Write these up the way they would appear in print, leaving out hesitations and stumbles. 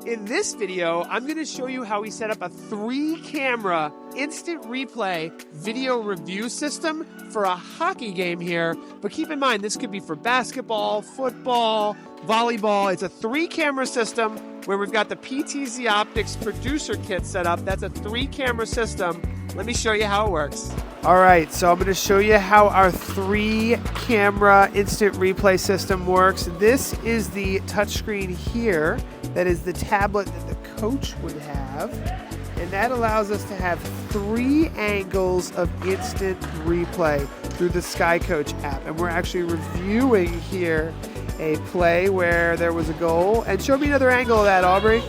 In this video, I'm going to show you how we set up a 3-camera instant replay video review system for a hockey game here. But keep in mind, this could be for basketball, football, volleyball. It's a 3-camera system where we've got the PTZOptics Producer Kit set up. That's a 3-camera system. Let me show you how it works. All right, so I'm going to show you how our 3-camera instant replay system works. This is the touchscreen here. That is the tablet that the coach would have. And that allows us to have 3 angles of instant replay through the SkyCoach app. And we're actually reviewing here a play where there was a goal. And show me another angle of that, Aubrey.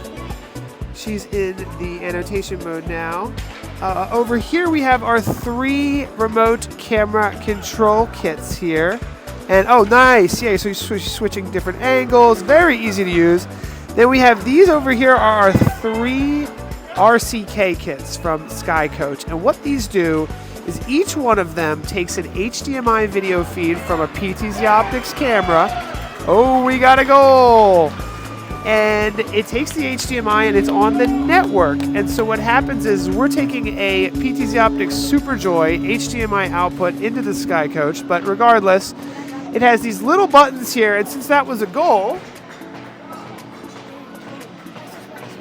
She's in the annotation mode now. Over here we have our 3 remote camera control kits here. And oh, nice. Yeah, so you're switching different angles. Very easy to use. Then we have these over here are our 3 RCK kits from SkyCoach. And what these do is each one of them takes an HDMI video feed from a PTZOptics camera. Oh, we got a goal! And it takes the HDMI and it's on the network. And so what happens is we're taking a PTZOptics SuperJoy HDMI output into the SkyCoach. But regardless, it has these little buttons here. And since that was a goal,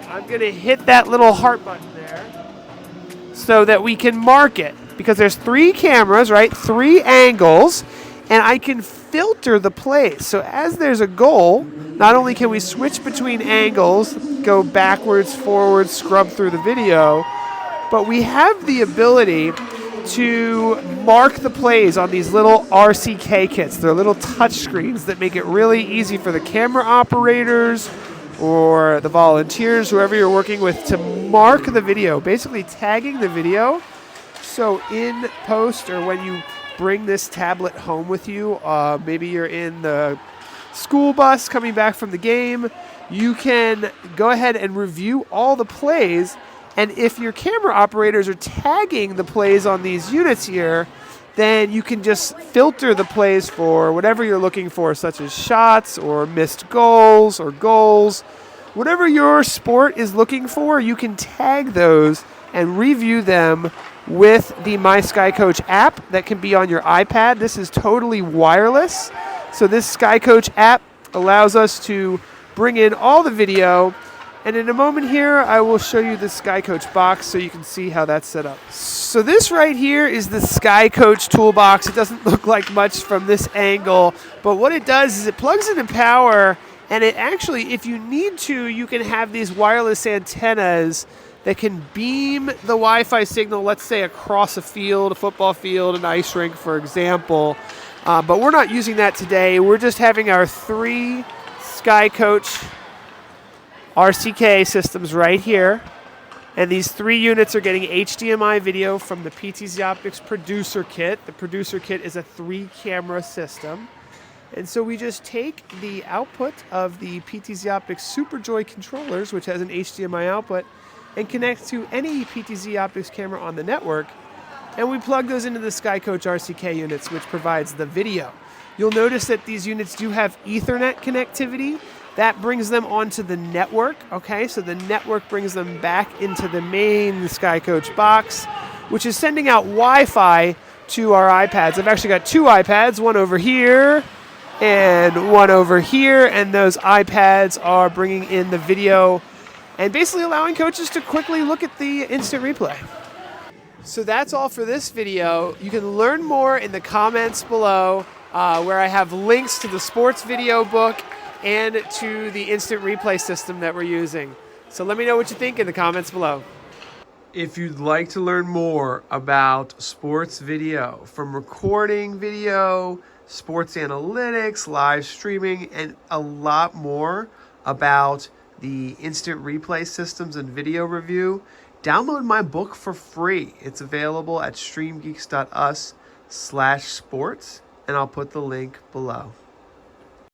I'm going to hit that little heart button there so that we can mark it. Because there's 3 cameras, right? 3 angles. And I can filter the plays. So as there's a goal, not only can we switch between angles, go backwards, forwards, scrub through the video, but we have the ability to mark the plays on these little RCK kits. They're little touch screens that make it really easy for the camera operators or the volunteers, whoever you're working with, to mark the video, basically tagging the video. So in post, or when you bring this tablet home with you, maybe you're in the school bus coming back from the game, you can go ahead and review all the plays. And if your camera operators are tagging the plays on these units here, then you can just filter the plays for whatever you're looking for, such as shots or missed goals or goals. Whatever your sport is looking for, you can tag those and review them with the MySkyCoach app that can be on your iPad. This is totally wireless. So this SkyCoach app allows us to bring in all the video. And in a moment here, I will show you the SkyCoach box so you can see how that's set up. So this right here is the SkyCoach toolbox. It doesn't look like much from this angle, but what it does is it plugs into power, and it actually, if you need to, you can have these wireless antennas that can beam the Wi-Fi signal, let's say across a field, a football field, an ice rink, for example. But we're not using that today. We're just having our 3 SkyCoach RCK systems right here. And these 3 units are getting HDMI video from the PTZOptics Producer Kit. The Producer Kit is a 3-camera system. And so we just take the output of the PTZOptics SuperJoy controllers, which has an HDMI output, and connect to any PTZOptics camera on the network. And we plug those into the SkyCoach RCK units, which provides the video. You'll notice that these units do have Ethernet connectivity. That brings them onto the network, okay? So the network brings them back into the main SkyCoach box, which is sending out Wi-Fi to our iPads. I've actually got 2 iPads, one over here and one over here, and those iPads are bringing in the video and basically allowing coaches to quickly look at the instant replay. So that's all for this video. You can learn more in the comments below, where I have links to the sports video book and to the instant replay system that we're using. So let me know what you think in the comments below. If you'd like to learn more about sports video, from recording video, sports analytics, live streaming, and a lot more about the instant replay systems and video review, download my book for free. It's available at streamgeeks.us/sports, and I'll put the link below.